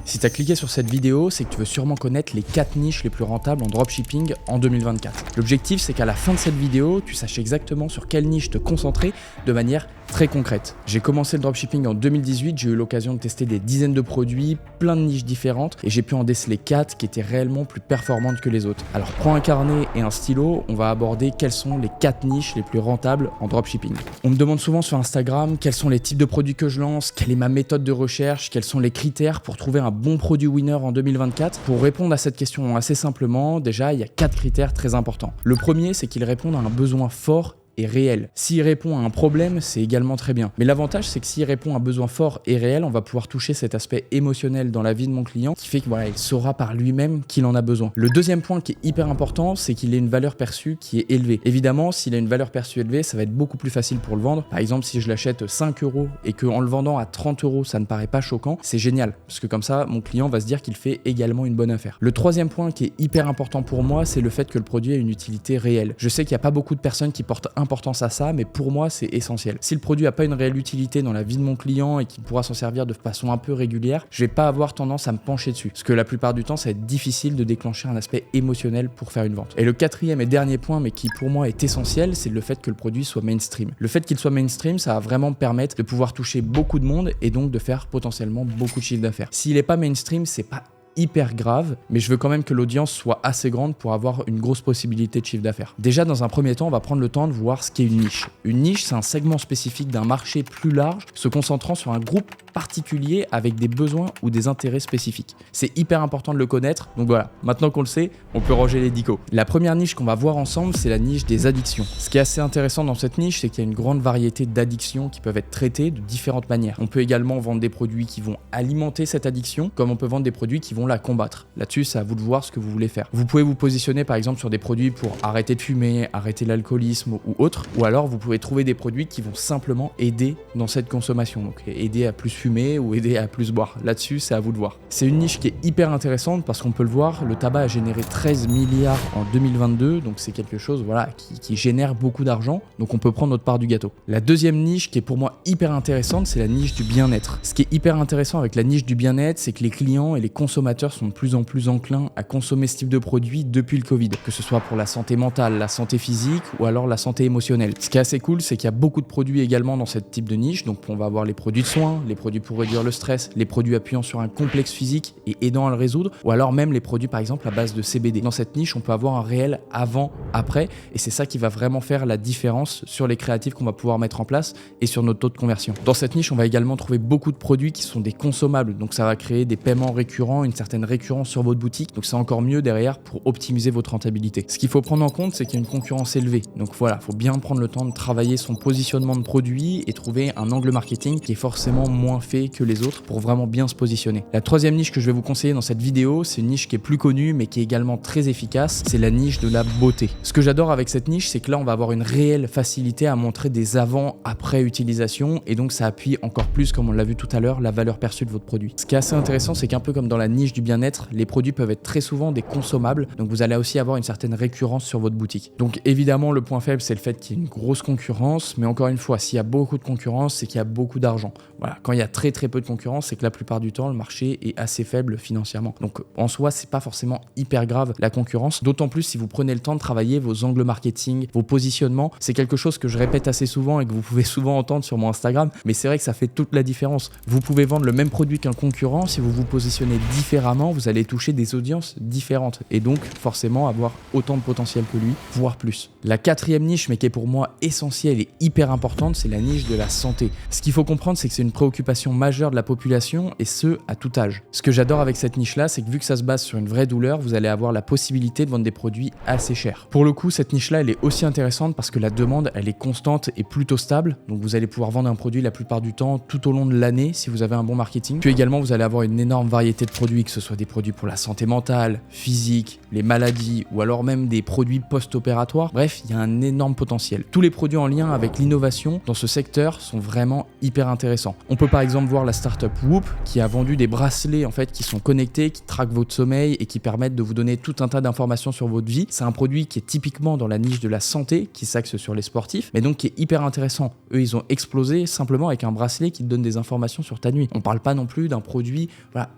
Si tu as cliqué sur cette vidéo, c'est que tu veux sûrement connaître les 4 niches les plus rentables en dropshipping en 2024. L'objectif, c'est qu'à la fin de cette vidéo, tu saches exactement sur quelle niche te concentrer de manière très concrète. J'ai commencé le dropshipping en 2018, j'ai eu l'occasion de tester des dizaines de produits, plein de niches différentes, et j'ai pu en déceler 4 qui étaient réellement plus performantes que les autres. Alors prends un carnet et un stylo, on va aborder quelles sont les 4 niches les plus rentables en dropshipping. On me demande souvent sur Instagram quels sont les types de produits que je lance, quelle est ma méthode de recherche, quels sont les critères pour trouver un bon produit winner en 2024. Pour répondre à cette question assez simplement, déjà il y a 4 critères très importants. Le premier, c'est qu'il réponde à un besoin fort et réel. S'il répond à un problème, c'est également très bien. Mais l'avantage, c'est que s'il répond à un besoin fort et réel, on va pouvoir toucher cet aspect émotionnel dans la vie de mon client qui fait que voilà, il saura par lui-même qu'il en a besoin. Le deuxième point qui est hyper important, c'est qu'il ait une valeur perçue qui est élevée. Évidemment, s'il a une valeur perçue élevée, ça va être beaucoup plus facile pour le vendre. Par exemple, si je l'achète 5 € et qu'en le vendant à 30 €, ça ne paraît pas choquant, c'est génial. Parce que comme ça, mon client va se dire qu'il fait également une bonne affaire. Le troisième point qui est hyper important pour moi, c'est le fait que le produit ait une utilité réelle. Je sais qu'il n'y a pas beaucoup de personnes qui portent importance à ça, mais pour moi, c'est essentiel. Si le produit n'a pas une réelle utilité dans la vie de mon client et qu'il pourra s'en servir de façon un peu régulière, je vais pas avoir tendance à me pencher dessus. Parce que la plupart du temps, ça va être difficile de déclencher un aspect émotionnel pour faire une vente. Et le quatrième et dernier point, mais qui pour moi est essentiel, c'est le fait que le produit soit mainstream. Le fait qu'il soit mainstream, ça va vraiment me permettre de pouvoir toucher beaucoup de monde et donc de faire potentiellement beaucoup de chiffre d'affaires. S'il n'est pas mainstream, c'est pas hyper grave, mais je veux quand même que l'audience soit assez grande pour avoir une grosse possibilité de chiffre d'affaires. Déjà, dans un premier temps, on va prendre le temps de voir ce qu'est une niche. Une niche, c'est un segment spécifique d'un marché plus large, se concentrant sur un groupe particulier avec des besoins ou des intérêts spécifiques. C'est hyper important de le connaître, donc voilà, maintenant qu'on le sait, on peut ranger les dicos. La première niche qu'on va voir ensemble, c'est la niche des addictions. Ce qui est assez intéressant dans cette niche, c'est qu'il y a une grande variété d'addictions qui peuvent être traitées de différentes manières. On peut également vendre des produits qui vont alimenter cette addiction, comme on peut vendre des produits qui vont la combattre. Là-dessus, c'est à vous de voir ce que vous voulez faire. Vous pouvez vous positionner par exemple sur des produits pour arrêter de fumer, arrêter l'alcoolisme ou autre, ou alors vous pouvez trouver des produits qui vont simplement aider dans cette consommation, donc aider à plus fumer ou aider à plus boire. Là-dessus, c'est à vous de voir. C'est une niche qui est hyper intéressante parce qu'on peut le voir, le tabac a généré 13 milliards en 2022, donc c'est quelque chose voilà, qui génère beaucoup d'argent, donc on peut prendre notre part du gâteau. La deuxième niche qui est pour moi hyper intéressante, c'est la niche du bien-être. Ce qui est hyper intéressant avec la niche du bien-être, c'est que les clients et les consommateurs sont de plus en plus enclins à consommer ce type de produit depuis le Covid, que ce soit pour la santé mentale, la santé physique ou alors la santé émotionnelle. Ce qui est assez cool, c'est qu'il y a beaucoup de produits également dans ce type de niche, donc on va avoir les produits de soins, les produits pour réduire le stress, les produits appuyant sur un complexe physique et aidant à le résoudre, ou alors même les produits par exemple à base de CBD. Dans cette niche, on peut avoir un réel avant-après, et c'est ça qui va vraiment faire la différence sur les créatifs qu'on va pouvoir mettre en place et sur notre taux de conversion. Dans cette niche, on va également trouver beaucoup de produits qui sont des consommables, donc ça va créer des paiements récurrents, une certaine récurrence sur votre boutique, donc c'est encore mieux derrière pour optimiser votre rentabilité. Ce qu'il faut prendre en compte, c'est qu'il y a une concurrence élevée, donc voilà, il faut bien prendre le temps de travailler son positionnement de produit et trouver un angle marketing qui est forcément moins fait que les autres pour vraiment bien se positionner. La troisième niche que je vais vous conseiller dans cette vidéo, c'est une niche qui est plus connue mais qui est également très efficace, c'est la niche de la beauté. Ce que j'adore avec cette niche, c'est que là on va avoir une réelle facilité à montrer des avant-après utilisation et donc ça appuie encore plus, comme on l'a vu tout à l'heure, la valeur perçue de votre produit. Ce qui est assez intéressant, c'est qu'un peu comme dans la niche du bien-être, les produits peuvent être très souvent des consommables, donc vous allez aussi avoir une certaine récurrence sur votre boutique. Donc évidemment, le point faible, c'est le fait qu'il y ait une grosse concurrence, mais encore une fois, s'il y a beaucoup de concurrence, c'est qu'il y a beaucoup d'argent. Voilà, quand il y a très peu de concurrence, c'est que la plupart du temps, le marché est assez faible financièrement. Donc en soi, c'est pas forcément hyper grave la concurrence, d'autant plus si vous prenez le temps de travailler vos angles marketing, vos positionnements. C'est quelque chose que je répète assez souvent et que vous pouvez souvent entendre sur mon Instagram, mais c'est vrai que ça fait toute la différence. Vous pouvez vendre le même produit qu'un concurrent, si vous vous positionnez différemment, vous allez toucher des audiences différentes et donc forcément avoir autant de potentiel que lui, voire plus. La quatrième niche, mais qui est pour moi essentielle et hyper importante, c'est la niche de la santé. Ce qu'il faut comprendre, c'est que c'est une préoccupation majeure de la population et ce, à tout âge. Ce que j'adore avec cette niche-là, c'est que vu que ça se base sur une vraie douleur, vous allez avoir la possibilité de vendre des produits assez chers. Pour le coup, cette niche-là, elle est aussi intéressante parce que la demande, elle est constante et plutôt stable, donc vous allez pouvoir vendre un produit la plupart du temps tout au long de l'année si vous avez un bon marketing. Puis également, vous allez avoir une énorme variété de produits que ce soit des produits pour la santé mentale, physique, les maladies ou alors même des produits post-opératoires. Bref, il y a un énorme potentiel. Tous les produits en lien avec l'innovation dans ce secteur sont vraiment hyper intéressants. On peut par exemple voir la startup Whoop qui a vendu des bracelets en fait qui sont connectés, qui traquent votre sommeil et qui permettent de vous donner tout un tas d'informations sur votre vie. C'est un produit qui est typiquement dans la niche de la santé, qui s'axe sur les sportifs, mais donc qui est hyper intéressant. Eux, ils ont explosé simplement avec un bracelet qui te donne des informations sur ta nuit. On parle pas non plus d'un produit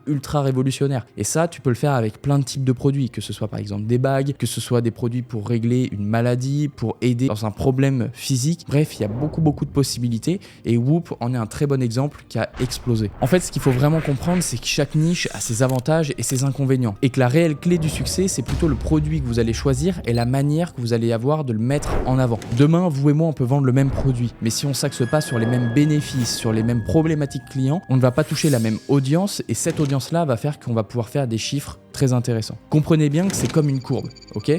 ultra révolutionnaire. Et ça, tu peux le faire avec plein de types de produits, que ce soit par exemple des bagues, que ce soit des produits pour régler une maladie, pour aider dans un problème physique. Bref, il y a beaucoup de possibilités et Whoop en est un très bon exemple qui a explosé. En fait, ce qu'il faut vraiment comprendre, c'est que chaque niche a ses avantages et ses inconvénients et que la réelle clé du succès, c'est plutôt le produit que vous allez choisir et la manière que vous allez avoir de le mettre en avant. Demain, vous et moi, on peut vendre le même produit, mais si on s'axe pas sur les mêmes bénéfices, sur les mêmes problématiques clients, on ne va pas toucher la même audience et cette audience-là va faire qu'on va pouvoir faire des chiffres très intéressants. Comprenez bien que c'est comme une courbe, ok ?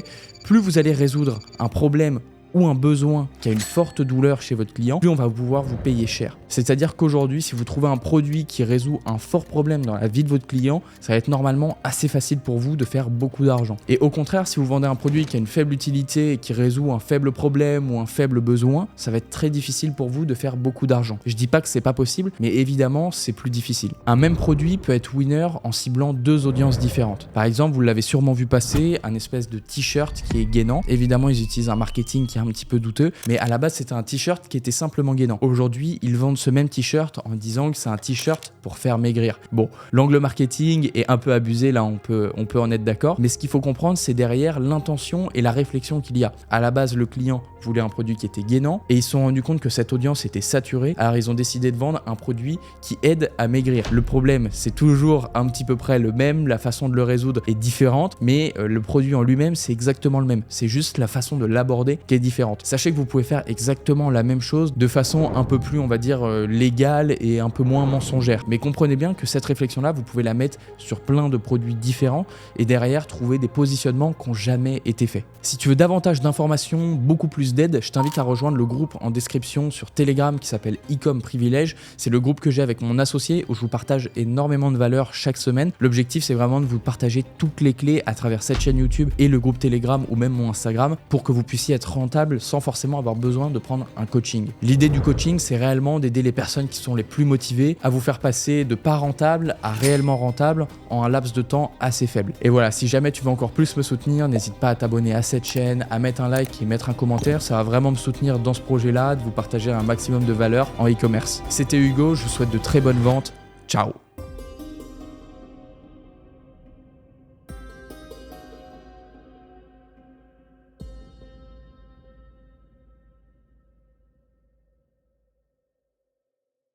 Plus vous allez résoudre un problème ou un besoin qui a une forte douleur chez votre client, plus on va pouvoir vous payer cher. C'est-à-dire qu'aujourd'hui, si vous trouvez un produit qui résout un fort problème dans la vie de votre client, ça va être normalement assez facile pour vous de faire beaucoup d'argent. Et au contraire, si vous vendez un produit qui a une faible utilité et qui résout un faible problème ou un faible besoin, ça va être très difficile pour vous de faire beaucoup d'argent. Je dis pas que c'est pas possible, mais évidemment, c'est plus difficile. Un même produit peut être winner en ciblant deux audiences différentes. Par exemple, vous l'avez sûrement vu passer, un espèce de t-shirt qui est gainant. Évidemment, ils utilisent un marketing qui est un petit peu douteux, mais à la base c'était un t-shirt qui était simplement gainant. Aujourd'hui, ils vendent ce même t-shirt en disant que c'est un t-shirt pour faire maigrir. Bon, l'angle marketing est un peu abusé, là on peut en être d'accord, mais ce qu'il faut comprendre, c'est derrière l'intention et la réflexion qu'il y a. À la base, le client voulait un produit qui était gainant et ils se sont rendus compte que cette audience était saturée, alors ils ont décidé de vendre un produit qui aide à maigrir. Le problème, c'est toujours un petit peu près le même, la façon de le résoudre est différente, mais le produit en lui-même, c'est exactement le même. C'est juste la façon de l'aborder qui est différente. Sachez que vous pouvez faire exactement la même chose de façon un peu plus, on va dire, légale et un peu moins mensongère. Mais comprenez bien que cette réflexion-là, vous pouvez la mettre sur plein de produits différents et derrière trouver des positionnements qui n'ont jamais été faits. Si tu veux davantage d'informations, beaucoup plus d'aide, je t'invite à rejoindre le groupe en description sur Telegram qui s'appelle Ecom Privilège. C'est le groupe que j'ai avec mon associé où je vous partage énormément de valeur chaque semaine. L'objectif, c'est vraiment de vous partager toutes les clés à travers cette chaîne YouTube et le groupe Telegram ou même mon Instagram pour que vous puissiez être rentable sans forcément avoir besoin de prendre un coaching. L'idée du coaching, c'est réellement d'aider les personnes qui sont les plus motivées à vous faire passer de pas rentable à réellement rentable en un laps de temps assez faible. Et voilà, si jamais tu veux encore plus me soutenir, n'hésite pas à t'abonner à cette chaîne, à mettre un like et mettre un commentaire, ça va vraiment me soutenir dans ce projet-là, de vous partager un maximum de valeur en e-commerce. C'était Hugo, je vous souhaite de très bonnes ventes. Ciao!